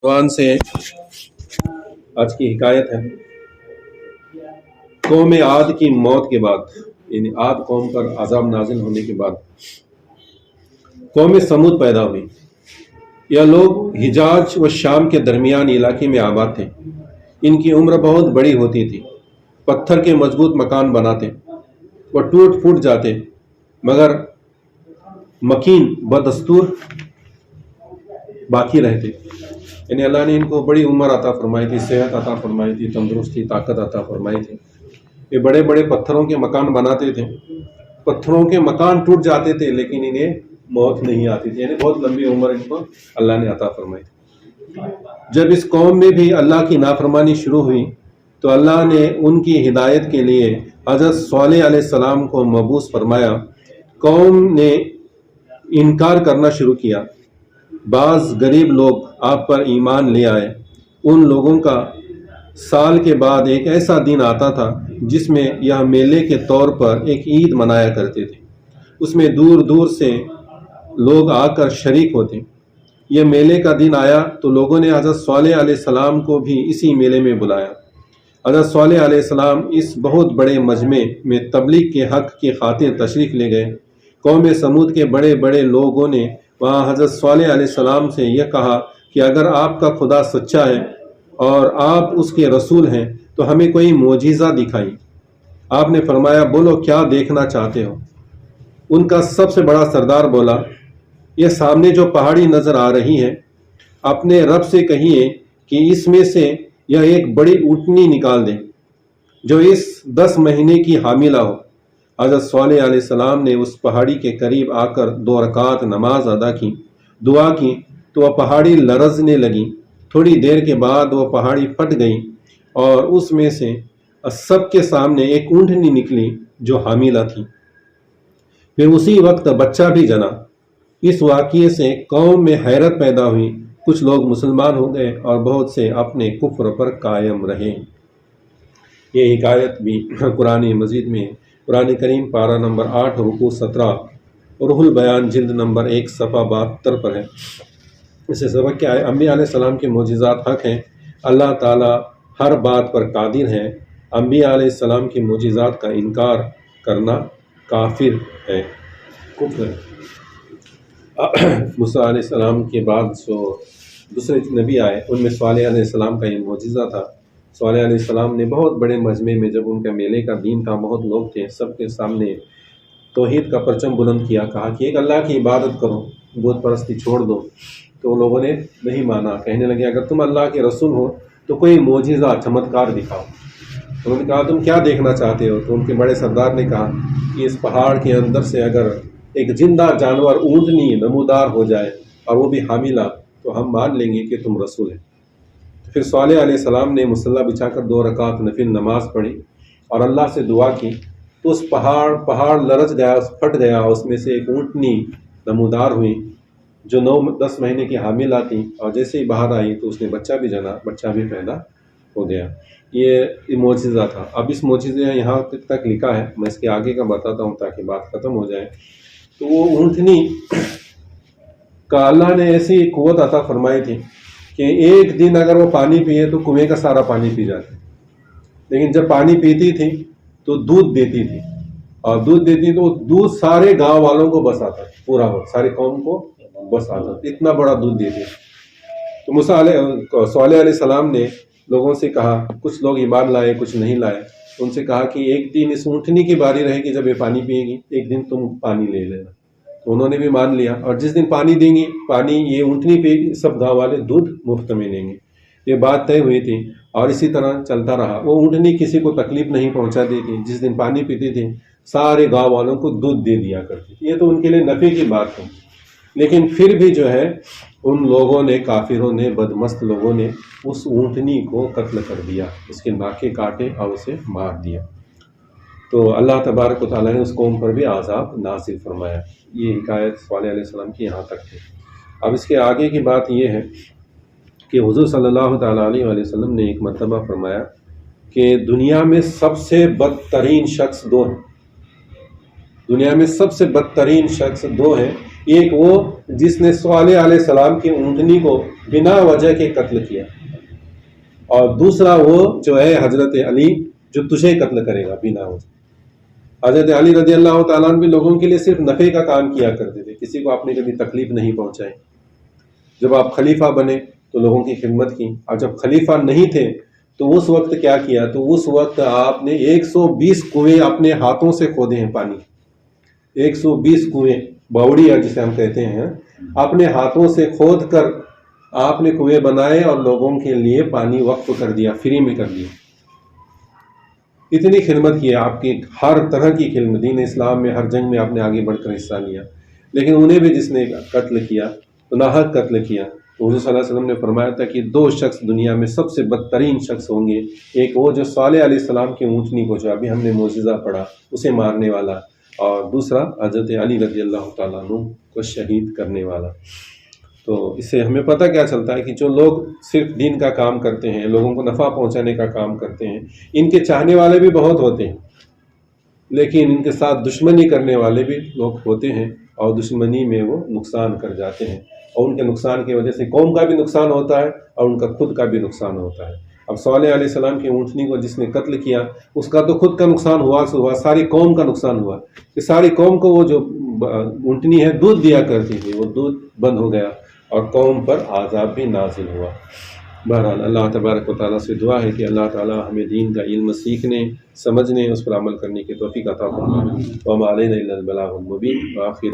قرآن سے آج کی حکایت ہے۔ قوم عاد کی موت کے بعد، یعنی عاد قوم پر عذاب نازل ہونے کے بعد قوم سمود پیدا ہوئی۔ یہ لوگ حجاز و شام کے درمیان علاقے میں آباد تھے۔ ان کی عمر بہت بڑی ہوتی تھی۔ پتھر کے مضبوط مکان بناتے، وہ ٹوٹ پھوٹ جاتے مگر مکین بدستور باقی رہتے۔ یعنی اللہ نے ان کو بڑی عمر عطا فرمائی تھی، صحت عطا فرمائی تھی، تندرستی، طاقت عطا فرمائی تھی۔ یہ بڑے بڑے پتھروں کے مکان بناتے تھے۔ پتھروں کے مکان ٹوٹ جاتے تھے لیکن انہیں موت نہیں آتی تھی، یعنی بہت لمبی عمر ان کو اللہ نے عطا فرمائی تھی۔ جب اس قوم میں بھی اللہ کی نافرمانی شروع ہوئی تو اللہ نے ان کی ہدایت کے لیے حضرت صالح علیہ السلام کو مبعوث فرمایا۔ قوم نے انکار کرنا شروع کیا۔ بعض غریب لوگ آپ پر ایمان لے آئے۔ ان لوگوں کا سال کے بعد ایک ایسا دن آتا تھا جس میں یہ میلے کے طور پر ایک عید منایا کرتے تھے۔ اس میں دور دور سے لوگ آ کر شریک ہوتے۔ یہ میلے کا دن آیا تو لوگوں نے حضرت صالح علیہ السلام کو بھی اسی میلے میں بلایا۔ حضرت صالح علیہ السلام اس بہت بڑے مجمع میں تبلیغ کے حق کی خاطر تشریف لے گئے۔ قوم سمود کے بڑے بڑے لوگوں نے وہاں حضرت صالح علیہ السلام سے یہ کہا کہ اگر آپ کا خدا سچا ہے اور آپ اس کے رسول ہیں تو ہمیں کوئی معجزہ دکھائیے۔ آپ نے فرمایا، بولو کیا دیکھنا چاہتے ہو؟ ان کا سب سے بڑا سردار بولا، یہ سامنے جو پہاڑی نظر آ رہی ہے، اپنے رب سے کہیے کہ اس میں سے یہ ایک بڑی اونٹنی نکال دے جو اس 10 مہینے کی حاملہ ہو۔ حضرت صالح علیہ السلام نے اس پہاڑی کے قریب آ کر 2 رکعت نماز ادا کی، دعا کی تو وہ پہاڑی لرزنے لگی۔ تھوڑی دیر کے بعد وہ پہاڑی پھٹ گئی اور اس میں سے سب کے سامنے ایک اونٹنی نکلی جو حاملہ تھی۔ پھر اسی وقت بچہ بھی جنا۔ اس واقعے سے قوم میں حیرت پیدا ہوئی۔ کچھ لوگ مسلمان ہو گئے اور بہت سے اپنے کفر پر قائم رہے۔ یہ حکایت بھی قرآن مجید میں قرآن کریم پارہ نمبر 8 رکوع 17 روح البیان جلد نمبر 1 صفحہ 72 پر ہے۔ اس سے سبق کیا ہے؟ انبیاء علیہ السلام کے معجزات حق ہیں۔ اللہ تعالیٰ ہر بات پر قادر ہے۔ انبیاء علیہ السلام کے معجزات کا انکار کرنا کافر ہے، کفر ہے۔ موسیٰ علیہ السلام کے بعد جو دوسرے نبی آئے ان میں صالح علیہ السلام کا یہ معجزہ تھا۔ صالح علیہ السلام نے بہت بڑے مجمع میں، جب ان کا میلے کا دین تھا، بہت لوگ تھے، سب کے سامنے توحید کا پرچم بلند کیا، کہا کہ ایک اللہ کی عبادت کرو، بت پرستی چھوڑ دو۔ تو لوگوں نے نہیں مانا، کہنے لگے اگر تم اللہ کے رسول ہو تو کوئی معجزہ چمتکار دکھاؤ۔ انہوں نے کہا تم کیا دیکھنا چاہتے ہو؟ تو ان کے بڑے سردار نے کہا کہ اس پہاڑ کے اندر سے اگر ایک زندہ جانور اونٹنی نمودار ہو جائے اور وہ بھی حاملہ تو ہم مان لیں گے کہ تم رسول ہیں۔ تو پھر صالح علیہ السلام نے مصلی بچھا کر 2 رکعت نفل نماز پڑھی اور اللہ سے دعا کی تو اس پہاڑ لرز گیا، پھٹ گیا، اس میں سے ایک اونٹنی نمودار ہوئی جو 9-10 مہینے کی حاملہ تھی، اور جیسے ہی باہر آئی تو اس نے بچہ بھی جنا، بچہ بھی پیدا ہو گیا۔ یہ معجزہ تھا۔ اب اس معجزے یہاں تک لکھا ہے، میں اس کے آگے کا بتاتا ہوں تاکہ بات ختم ہو جائے۔ تو وہ اونٹنی کا اللہ نے ایسی قوت عطا فرمائی تھی کہ ایک دن اگر وہ پانی پیے تو کنویں کا سارا پانی پی جاتے، لیکن جب پانی پیتی تھی تو دودھ دیتی تھی، اور دودھ دیتی تو دودھ سارے گاؤں والوں کو بس آتا، پورا وقت ساری قوم کو بس آتا، اتنا بڑا دودھ دیتی۔ تو صالح علیہ السلام نے لوگوں سے کہا، کچھ لوگ ایمان لائے کچھ نہیں لائے، ان سے کہا کہ ایک دن اس اونٹنی کی باری رہے گی جب یہ پانی پیے گی، ایک دن تم پانی لے لینا۔ تو انہوں نے بھی مان لیا، اور جس دن پانی دیں گی، پانی یہ اونٹنی پیے گی، سب گاؤں والے دودھ مفت میں لیں گے۔ یہ بات طے ہوئی تھی اور اسی طرح چلتا رہا۔ وہ اونٹنی کسی کو تکلیف نہیں پہنچاتی تھی، جس دن پانی پیتی تھی سارے گاؤں والوں کو دودھ دے دیا کرتی تھی۔ یہ تو ان کے لیے نفع کی بات تھی، لیکن پھر بھی جو ہے ان لوگوں نے، کافروں نے، بدمست لوگوں نے اس اونٹنی کو قتل کر دیا، اس کے ناکے کاٹے اور اسے مار دیا۔ تو اللہ تبارک و تعالیٰ نے اس قوم پر بھی عذاب نازل فرمایا۔ یہ حکایت صالح علیہ السلام کی یہاں تک تھی۔ اب اس کے آگے کی بات یہ ہے کہ حضور صلی اللہ تعالیٰ علیہ وسلم نے ایک مرتبہ فرمایا کہ دنیا میں سب سے بدترین شخص 2 ہیں۔ دنیا میں سب سے بدترین شخص 2 ہیں۔ ایک وہ جس نے صالح علیہ السلام کی اونٹنی کو بنا وجہ کے قتل کیا، اور دوسرا وہ جو ہے حضرت علی جو تجھے قتل کرے گا بنا وجہ۔ حضرت علی رضی اللہ تعالیٰ عنہ بھی لوگوں کے لیے صرف نفع کا کام کیا کرتے تھے، کسی کو آپ نے کبھی تکلیف نہیں پہنچائی۔ جب آپ خلیفہ بنے تو لوگوں کی خدمت کی، اور جب خلیفہ نہیں تھے تو اس وقت کیا کیا؟ تو اس وقت آپ نے 120 کنویں اپنے ہاتھوں سے کھودے ہیں، پانی 120 کنویں، باوڑیا جسے ہم کہتے ہیں، اپنے ہاتھوں سے کھود کر آپ نے کنویں بنائے اور لوگوں کے لیے پانی وقف کر دیا، فری میں کر دیا۔ اتنی خدمت کی آپ کی، ہر طرح کی خدمت، دین اسلام میں ہر جنگ میں آپ نے آگے بڑھ کر حصہ لیا، لیکن انہیں بھی جس نے قتل کیا، ناحق قتل کیا، تو حضور صلی اللہ علیہ وسلم نے فرمایا تھا کہ 2 شخص دنیا میں سب سے بدترین شخص ہوں گے، ایک وہ جو صالح علیہ السلام کی اونٹنی کو، جو ابھی ہم نے معجزہ پڑھا، اسے مارنے والا، اور دوسرا حضرت علی رضی اللہ تعالیٰ عنہ کو شہید کرنے والا۔ تو اس سے ہمیں پتہ کیا چلتا ہے کہ جو لوگ صرف دین کا کام کرتے ہیں، لوگوں کو نفع پہنچانے کا کام کرتے ہیں، ان کے چاہنے والے بھی بہت ہوتے ہیں، لیکن ان کے ساتھ دشمنی کرنے والے بھی لوگ ہوتے ہیں، اور دشمنی میں وہ نقصان کر جاتے ہیں، اور ان کے نقصان کی وجہ سے قوم کا بھی نقصان ہوتا ہے اور ان کا خود کا بھی نقصان ہوتا ہے۔ اب صالح علیہ السلام کی اونٹنی کو جس نے قتل کیا، اس کا تو خود کا نقصان ہوا سو ہوا، ساری قوم کا نقصان ہوا، کہ ساری قوم کو وہ جو اونٹنی ہے دودھ دیا کرتی تھی، وہ دودھ بند ہو گیا اور قوم پر عذاب بھی نازل ہوا۔ بہرحال اللہ تبارک و تعالیٰ سے دعا ہے کہ اللہ تعالیٰ ہمیں دین کا علم سیکھنے، سمجھنے، اس پر عمل کرنے کی توفیق عطا فرمائے۔ وما علینا الا البلاغ المبین۔ وآخر